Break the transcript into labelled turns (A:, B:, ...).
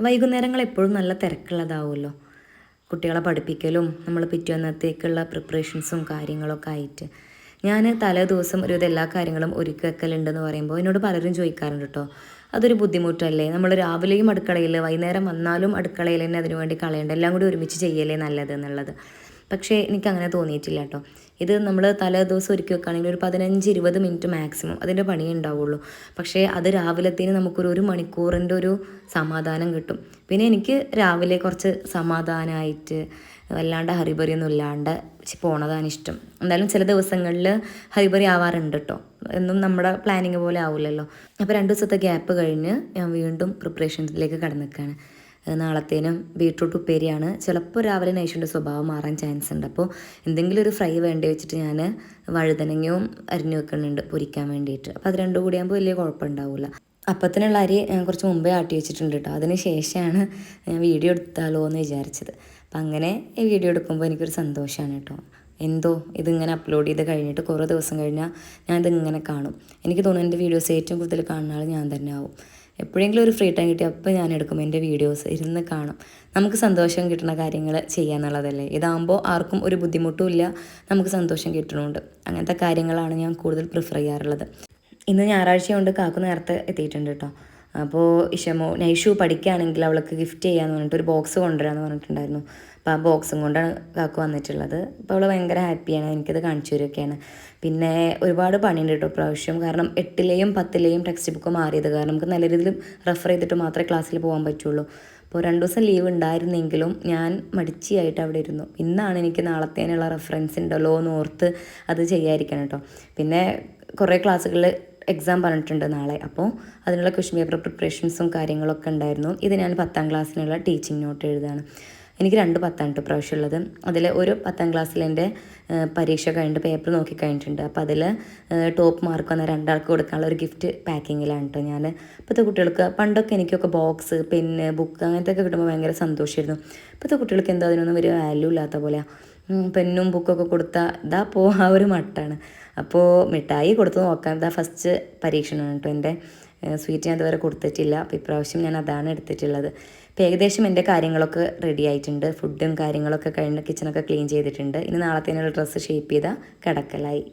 A: വൈകുന്നേരങ്ങൾ എപ്പോഴും നല്ല തിരക്കുള്ളതാവുമല്ലോ, കുട്ടികളെ പഠിപ്പിക്കലും നമ്മൾ പിറ്റേന്നത്തേക്കുള്ള പ്രിപ്പറേഷൻസും കാര്യങ്ങളൊക്കെ ആയിട്ട്. ഞാൻ തലേ ദിവസം ഒരു എല്ലാ കാര്യങ്ങളും ഒരുക്കി വെക്കലുണ്ടെന്ന് പറയുമ്പോൾ എന്നോട് പലരും ചോദിക്കാറുണ്ട് കേട്ടോ, അതൊരു ബുദ്ധിമുട്ടല്ലേ, നമ്മൾ രാവിലെയും അടുക്കളയിൽ വൈകുന്നേരം വന്നാലും അടുക്കളയിൽ തന്നെ അതിനു വേണ്ടി കളയേണ്ട, എല്ലാം കൂടി ഒരുമിച്ച് ചെയ്യലേ നല്ലത് എന്നുള്ളത്. പക്ഷേ എനിക്കങ്ങനെ തോന്നിയിട്ടില്ല കേട്ടോ. ഇത് നമ്മൾ തലേ ദിവസം ഒരുക്കി വെക്കുകയാണെങ്കിൽ ഒരു 15-20 മിനിറ്റ് മാക്സിമം അതിൻ്റെ പണിയേ ഉണ്ടാവുള്ളൂ. പക്ഷേ അത് രാവിലത്തേന് നമുക്കൊരു മണിക്കൂറിൻ്റെ ഒരു സമാധാനം കിട്ടും. പിന്നെ എനിക്ക് രാവിലെ കുറച്ച് സമാധാനമായിട്ട് വല്ലാണ്ട് ഹറിബറിയൊന്നും ഇല്ലാണ്ട് പോണതാണ് ഇഷ്ടം. എന്തായാലും ചില ദിവസങ്ങളിൽ ഹറിബറി ആവാറുണ്ട് കേട്ടോ, എന്നും നമ്മുടെ പ്ലാനിങ് പോലെ ആവില്ലല്ലോ. അപ്പോൾ 2 ദിവസത്തെ ഗ്യാപ്പ് കഴിഞ്ഞ് ഞാൻ വീണ്ടും പ്രിപ്പറേഷൻസിലേക്ക് കടന്നിക്കുകയാണ്. നാളത്തേനും ബീട്രൂട്ട് ഉപ്പേരിയാണ്. ചിലപ്പോൾ രാവിലെ നൈഷുൻ്റെ സ്വഭാവം മാറാൻ ചാൻസ് ഉണ്ട്. അപ്പോൾ എന്തെങ്കിലും ഒരു ഫ്രൈ വേണ്ടി വെച്ചിട്ട് ഞാൻ വഴുതനങ്ങയും അരിഞ്ഞു വെക്കുന്നുണ്ട് പൊരിക്കാൻ വേണ്ടിയിട്ട്. അപ്പോൾ അത് രണ്ടും കൂടിയാകുമ്പോൾ വലിയ കുഴപ്പമുണ്ടാവില്ല. അപ്പത്തിനുള്ള അരി ഞാൻ കുറച്ച് മുമ്പേ ആട്ടി വെച്ചിട്ടുണ്ട് കേട്ടോ. അതിന് ശേഷമാണ് ഞാൻ വീഡിയോ എടുത്താലോ എന്ന് വിചാരിച്ചത്. അപ്പം അങ്ങനെ ഈ വീഡിയോ എടുക്കുമ്പോൾ എനിക്കൊരു സന്തോഷമാണ് കേട്ടോ. എന്തോ ഇതിങ്ങനെ അപ്ലോഡ് ചെയ്ത് കഴിഞ്ഞിട്ട് കുറേ ദിവസം കഴിഞ്ഞാൽ ഞാനിതിങ്ങനെ കാണും. എനിക്ക് തോന്നുന്നു എൻ്റെ വീഡിയോസ് ഏറ്റവും കൂടുതൽ കാണുന്ന ആൾ ഞാൻ തന്നെ ആവും. എപ്പോഴെങ്കിലും ഒരു ഫ്രീ ടൈം കിട്ടിയാൽ അപ്പോൾ ഞാൻ എടുക്കും എൻ്റെ വീഡിയോസ്, ഇരുന്ന് കാണും. നമുക്ക് സന്തോഷം കിട്ടുന്ന കാര്യങ്ങൾ ചെയ്യാന്നുള്ളതല്ലേ. ഇതാകുമ്പോൾ ആർക്കും ഒരു ബുദ്ധിമുട്ടും ഇല്ല, നമുക്ക് സന്തോഷം കിട്ടുന്നുണ്ട്. അങ്ങനത്തെ കാര്യങ്ങളാണ് ഞാൻ കൂടുതൽ പ്രിഫർ ചെയ്യാറുള്ളത്. ഇന്ന് ഞായറാഴ്ച കൊണ്ട് കാക്കു നേരത്തെ എത്തിയിട്ടുണ്ട് കേട്ടോ. അപ്പോൾ നൈഷു പഠിക്കുകയാണെങ്കിൽ അവൾക്ക് ഗിഫ്റ്റ് ചെയ്യാമെന്ന് പറഞ്ഞിട്ട് ഒരു ബോക്സ് കൊണ്ടുവരാമെന്ന് പറഞ്ഞിട്ടുണ്ടായിരുന്നു. അപ്പോൾ ആ ബോക്സും കൊണ്ടാണ് കാക്കു വന്നിട്ടുള്ളത്. അപ്പോൾ അവൾ ഭയങ്കര ഹാപ്പിയാണ്, എനിക്കത് കാണിച്ചു തരുമൊക്കെയാണ്. പിന്നെ ഒരുപാട് പണിയുണ്ട് കേട്ടോ പ്രാവശ്യം. കാരണം 8ലെയും 10ലെയും ടെക്സ്റ്റ് ബുക്ക് മാറിയത് കാരണം നമുക്ക് നല്ല രീതിയിൽ റെഫർ ചെയ്തിട്ട് മാത്രമേ ക്ലാസ്സിൽ പോകാൻ പറ്റുള്ളൂ. അപ്പോൾ 2 ദിവസം ലീവ് ഉണ്ടായിരുന്നെങ്കിലും ഞാൻ മടിച്ചിയായിട്ട് അവിടെ ഇരുന്നു. ഇന്നാണ് എനിക്ക് നാളത്തേനുള്ള റെഫറൻസ് ഉണ്ടല്ലോ എന്ന് ഓർത്ത് അത് ചെയ്യാതിരിക്കണം കേട്ടോ. പിന്നെ കുറേ ക്ലാസ്സുകളിൽ എക്സാം പറഞ്ഞിട്ടുണ്ട് നാളെ. അപ്പോൾ അതിനുള്ള ക്വസ്റ്റ്യൻ പേപ്പർ പ്രിപ്പറേഷൻസും കാര്യങ്ങളൊക്കെ ഉണ്ടായിരുന്നു. ഇത് ഞാൻ 10ാം ക്ലാസ്സിനുള്ള ടീച്ചിങ് നോട്ട് എഴുതാണ്. എനിക്ക് 2 10 കേട്ടോ പ്രാവശ്യം ഉള്ളത്. അതിൽ ഒരു 10ാം ക്ലാസ്സിൽ എൻ്റെ പരീക്ഷ കഴിഞ്ഞിട്ട് പേപ്പർ നോക്കി കഴിഞ്ഞിട്ടുണ്ട്. അപ്പോൾ അതിൽ ടോപ്പ് മാർക്ക് വന്ന 2 ആൾക്ക് കൊടുക്കാനുള്ള ഒരു ഗിഫ്റ്റ് പാക്കിങ്ങിലാണ് കേട്ടോ ഞാൻ. ഇപ്പോഴത്തെ കുട്ടികൾക്ക് പണ്ടൊക്കെ എനിക്കൊക്കെ ബോക്സ്, പെന്ന്, ബുക്ക് അങ്ങനത്തെയൊക്കെ കിട്ടുമ്പോൾ ഭയങ്കര സന്തോഷമായിരുന്നു. ഇപ്പോഴത്തെ കുട്ടികൾക്ക് എന്തോ അതിനൊന്നും വലിയ വാല്യൂ ഇല്ലാത്ത പോലെയാണ്. പെന്നും ബുക്കൊക്കെ കൊടുത്താൽ ഇതാ ആ ഒരു മട്ടാണ്. അപ്പോൾ മിഠായി കൊടുത്ത് നോക്കാം. ഇതാ ഫസ്റ്റ് പരീക്ഷണമാണ് കേട്ടോ എൻ്റെ. സ്വീറ്റ് ഞാൻ ഇതുവരെ കൊടുത്തിട്ടില്ല. അപ്പോൾ ഇപ്രാവശ്യം ഞാൻ അതാണ് എടുത്തിട്ടുള്ളത്. അപ്പോൾ ഏകദേശം എൻ്റെ കാര്യങ്ങളൊക്കെ റെഡി ആയിട്ടുണ്ട്. ഫുഡും കാര്യങ്ങളൊക്കെ കഴിഞ്ഞ് കിച്ചണൊക്കെ ക്ലീൻ ചെയ്തിട്ടുണ്ട്. ഇനി നാളത്തേനുള്ള ഡ്രസ്സ് ഷേപ്പ് ചെയ്താൽ കിടക്കലായി.